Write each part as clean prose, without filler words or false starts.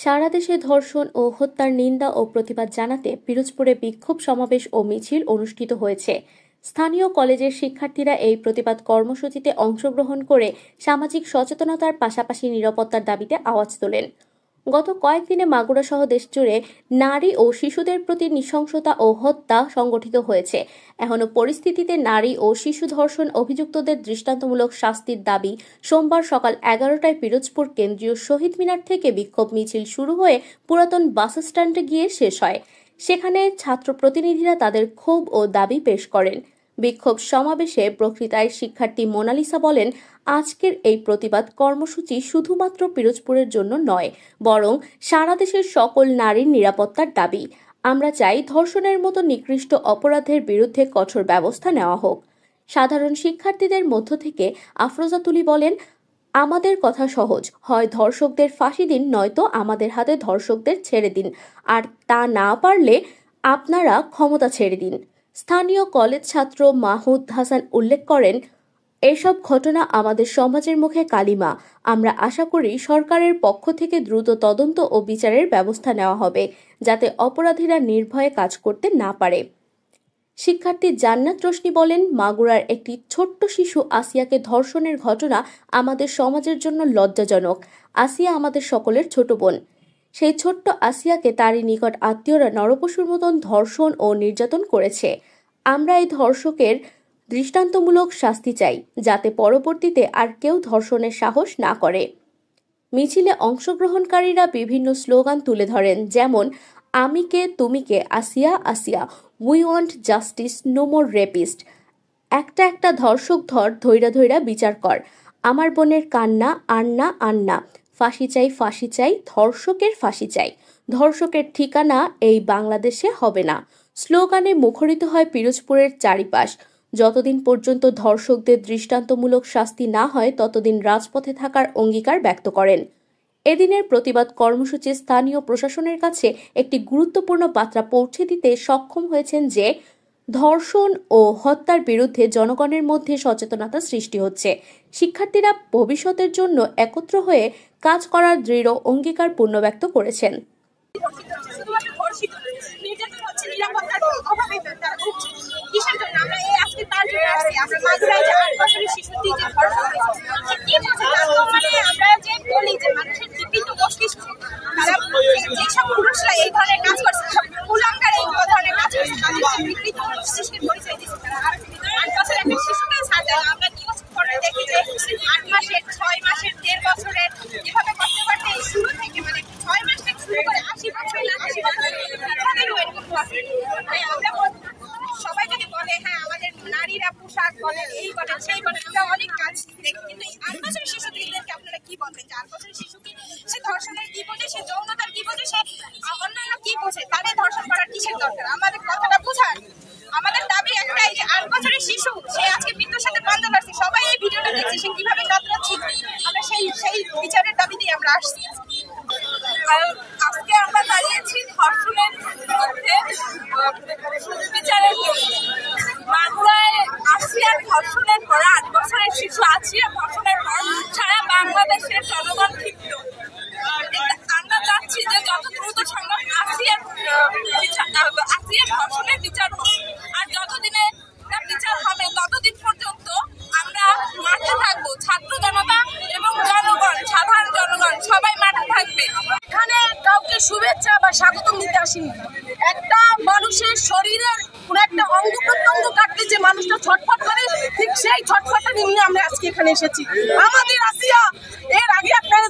সারা দেশে ধর্ষণ ও হত্যার নিন্দা ও প্রতিবাদ জানাতে পিরোজপুরে বিক্ষোভ সমাবেশ ও মিছিল অনুষ্ঠিত হয়েছে। স্থানীয় কলেজের শিক্ষার্থীরা এই প্রতিবাদ কর্মসূচিতে অংশগ্রহণ করে সামাজিক সচেতনতার পাশাপাশি নিরাপত্তার দাবিতে আওয়াজ তোলেন। গত কয়েকদিনে মাগুরা সহ দেশজুড়ে নারী ও শিশুদের প্রতি নৃশংসতা ও হত্যা সংঘটিত হয়েছে। এখনো পরিস্থিতিতে নারী ও শিশু ধর্ষণ অভিযুক্তদের দৃষ্টান্তমূলক শাস্তির দাবি সোমবার সকাল 11টায় পিরোজপুর কেন্দ্রীয় শহীদ মিনার থেকে বিক্ষোভ মিছিল শুরু হয়ে পুরাতন বাস স্ট্যান্ডে গিয়ে শেষ হয়। সেখানে ছাত্র প্রতিনিধিরা তাদের ক্ষোভ ও দাবি পেশ করেন। বিক্ষোভ সমাবেশে বক্তৃতায় শিক্ষার্থী মোনালিসা বলেন, আজকের এই প্রতিবাদ কর্মসূচি শুধুমাত্র পিরোজপুরের জন্য নয়, বরং সারা দেশের সকল নারীর নিরাপত্তার দাবি। আমরা চাই ধর্ষণের মতো নিকৃষ্ট অপরাধের বিরুদ্ধে কঠোর ব্যবস্থা নেওয়া হোক। সাধারণ শিক্ষার্থীদের মধ্য থেকে আফরোজা তুলি বলেন, আমাদের কথা সহজ, হয় ধর্ষকদের ফাঁসি দিন, নয়তো আমাদের হাতে ধর্ষকদের ছেড়ে দিন, আর তা না পারলে আপনারা ক্ষমতা ছেড়ে দিন। স্থানীয় কলেজ ছাত্র মাহুদ হাসান উল্লেখ করেন, এসব ঘটনা আমাদের সমাজের মুখে কালিমা। আমরা আশা করি সরকারের পক্ষ থেকে দ্রুত তদন্ত ও বিচারের ব্যবস্থা নেওয়া হবে, যাতে অপরাধীরা নির্ভয়ে কাজ করতে না পারে। শিক্ষার্থী জান্নাত রোশনি বলেন, মাগুরার একটি ছোট্ট শিশু আসিয়াকে ধর্ষণের ঘটনা আমাদের সমাজের জন্য লজ্জাজনক। আসিয়া আমাদের সকলের ছোট বোন। সেই ছোট্ট আসিয়াকে তারই নিকট আত্মীয়রা নরপশুর মতন ধর্ষণ ও নির্যাতন করেছে। আমরা এই ধর্ষকের দৃষ্টান্তমূলক শাস্তি চাই, যাতে পরবর্তীতে আর কেউ ধর্ষণের সাহস না করে। মিছিলে অংশগ্রহণকারীরা বিভিন্ন স্লোগান তুলে ধরেন, যেমন আমি কে তুমি কে, আসিয়া আসিয়া, we want justice, no more rapist, একটা ধর্ষক ধর, ধৈরা ধৈরা বিচার কর, আমার বোনের কান্না, আন্না আন্না, ফাঁসি চাই ফাঁসি চাই, ধর্ষকের ফাঁসি চাই, ধর্ষকের ঠিকানা এই বাংলাদেশে হবে না। স্লোগানে মুখরিত হয় পিরোজপুরের চারিপাশ। যতদিন পর্যন্ত ধর্ষকদের দৃষ্টান্তমূলক শাস্তি না হয়, ততদিন রাজপথে থাকার অঙ্গীকার ব্যক্ত করেন। এদিনের প্রতিবাদ কর্মসূচি স্থানীয় প্রশাসনের কাছে একটি গুরুত্বপূর্ণ বার্তা পৌঁছে দিতে সক্ষম হয়েছেন যে ধর্ষণ ও হত্যার বিরুদ্ধে জনগণের মধ্যে সচেতনতা সৃষ্টি হচ্ছে। শিক্ষার্থীরা ভবিষ্যতের জন্য একত্র হয়ে কাজ করার দৃঢ় অঙ্গীকার পুনর্ব্যক্ত করেছেন। সবাই যদি বলে হ্যাঁ আমাদের নারীরা পোশাক বলেন এই করেন সেই করেন, আমরা অনেক কাজ দেখি, কিন্তু 8 বছরের শিশুদেরকে আপনারা কি বলবেন? যে 8 বছরের শিশু কি সে ধর্ষণের কি বোঝে, সে যৌনতার কি বোঝে, সে অন্যান্য কি বোঝে? তাদের ধর্ষণ করার কিসের দরকার? আমাদের কথাটা বোঝার। আমাদের দাবি একটাই যে 8 বছরের শিশু সে আজকে মৃত্যুর সাথে পাঞ্জা লড়ছে, সবাই এই ভিডিওটা দেখছে, সে কিভাবে কাতরাচ্ছে, আমরা সেই বিচারের দাবি দিয়ে আমরা আসছি। আজকে আমরা দাঁড়িয়েছি ধর্ষণের বিরুদ্ধে বিচারের জন্য। মাগুরায় আসিয়ার ধর্ষণের পর 8 বছরের শিশু আসিয়া ধর্ষণের পর সারা বাংলাদেশের জনগণ ক্ষিপ্ত। আমরা চাচ্ছি যে যত দ্রুত সম্ভব আসিয়ার ধর্ষণের বিচার হোক, আর যতদিনে বিচার হবে ততদিন পর্যন্ত আমরা মাঠে থাকবো। ছাত্র জনতা এবং জনগণ, সাধারণ জনগণ সবাই মাঠে থাকবে। এখানে কাউকে শুভেচ্ছা বা স্বাগতম দিতে আসিনি। একটা মানুষের শরীরের কোন একটা অঙ্গ প্রত্যঙ্গ কাটলে যে মানুষটা ছটফট করে, ঠিক সেই ছটফটা নিয়ে আমরা আজকে এখানে এসেছি। আমাদের আসিয়া, এর আগে আপনারা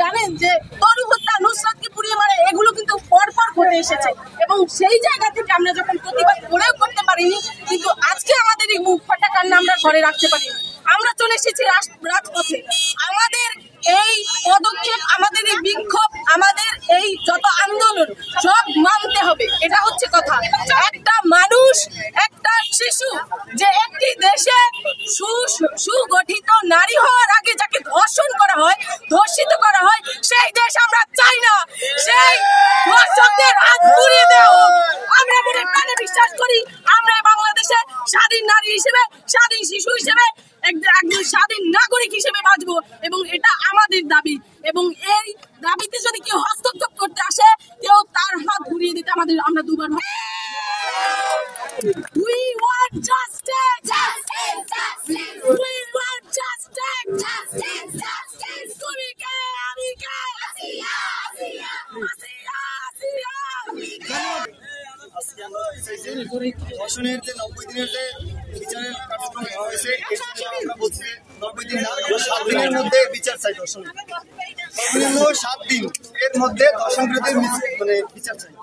জানেন যে তরু হত্যা, নুসরাতকে পুড়িয়ে মারে, এগুলো কিন্তু পরপর ঘটে এসেছে, এবং সেই জায়গা থেকে আমরা যখন প্রতিবাদ করেও করতে পারিনি, কিন্তু আজকে আমাদের এই মুখ ফাটা কান্না আমরা ঘরে রাখতে পারিনি। আমরা চলে এসেছি রাজপথে। আমাদের এই পদক্ষেপ, আমাদের এই বিক্ষোভ, আমাদের এই যত আন্দোলন সব মানতে হবে, এটা হচ্ছে কথা। একটা মানুষ, একটা শিশু যে একটি দেশে সুগঠিত নারী হওয়ার আগে যাকে ধর্ষণ করা হয়, ধর্ষিত করা হয়, সেই দেশ আমরা চাই না। সেই ধর্ষকদের হাত পুড়িয়ে দেওয়া হোক। আমরা মনে প্রাণে বিশ্বাস করি আমরা বাংলাদেশে স্বাধীন নারী হিসেবে, স্বাধীন শিশু হিসেবে, একজন স্বাধীন নাগরিক হিসেবে বাঁচবো, এবং এটা আমাদের দাবি। এবং এই দাবিতে ধর্ষণের যে 90 দিনের যে বিচারের কার্যক্রম নেওয়া হয়েছে, আমরা বলছি 90 দিন না, 7 দিনের মধ্যে বিচার চাই। ধর্ষণ সর্বনিম্ন 7 দিন, এর মধ্যে ধর্ষণ বিরোধী বিচার চাই।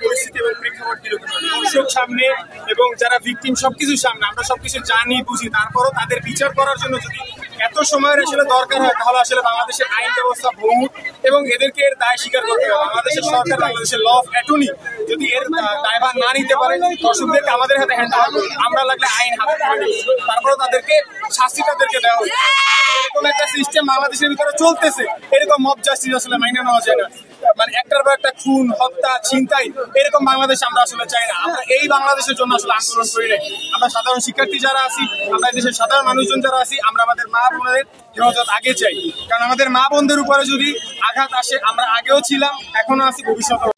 পরিস্থিতি এবং প্রেক্ষাপট কিরকম দর্শক সামনে এবং যারা ভিকটিম সবকিছুর সামনে আমরা সবকিছু জানি বুঝি, তারপরও তাদের বিচার করার জন্য যদি এত সময়ের আসলে দরকার হয়, তাহলে আসলে বাংলাদেশের আইন ব্যবস্থা ভঙ্গুর এবং এদেরকে এর দায় স্বীকার করতে হবে। বাংলাদেশের সরকার, বাংলাদেশের ল অফ অ্যাটর্নি যদি এর দায়ভার না নিতে পারে, দর্শকদেরকে আমাদের হাতে হ্যান্ড হবে, আমরা লাগলে আইন হাতে তুলে নেব, তারপরে তাদেরকে শাস্তি তাদেরকে দেওয়া হবে। এরকম একটা সিস্টেম বাংলাদেশের ভিতরে চলতেছে, এরকম মব জাস্টিস আসলে মাইনে নেওয়া যায় না। মানে একটার পর একটা খুন, হত্যা, ছিনতাই, এরকম বাংলাদেশ আমরা আসলে চাই না। আমরা এই বাংলাদেশের জন্য আসলে আন্দোলন করি না। আমরা সাধারণ শিক্ষার্থী যারা আছি, আমরা দেশের সাধারণ মানুষজন যারা আছি, আমরা আমাদের মা বোনদের হেফাজত আগে চাই। কারণ আমাদের মা বোনদের উপরে যদি আঘাত আসে, আমরা আগেও ছিলাম, এখনো আছি, ভবিষ্যতেও।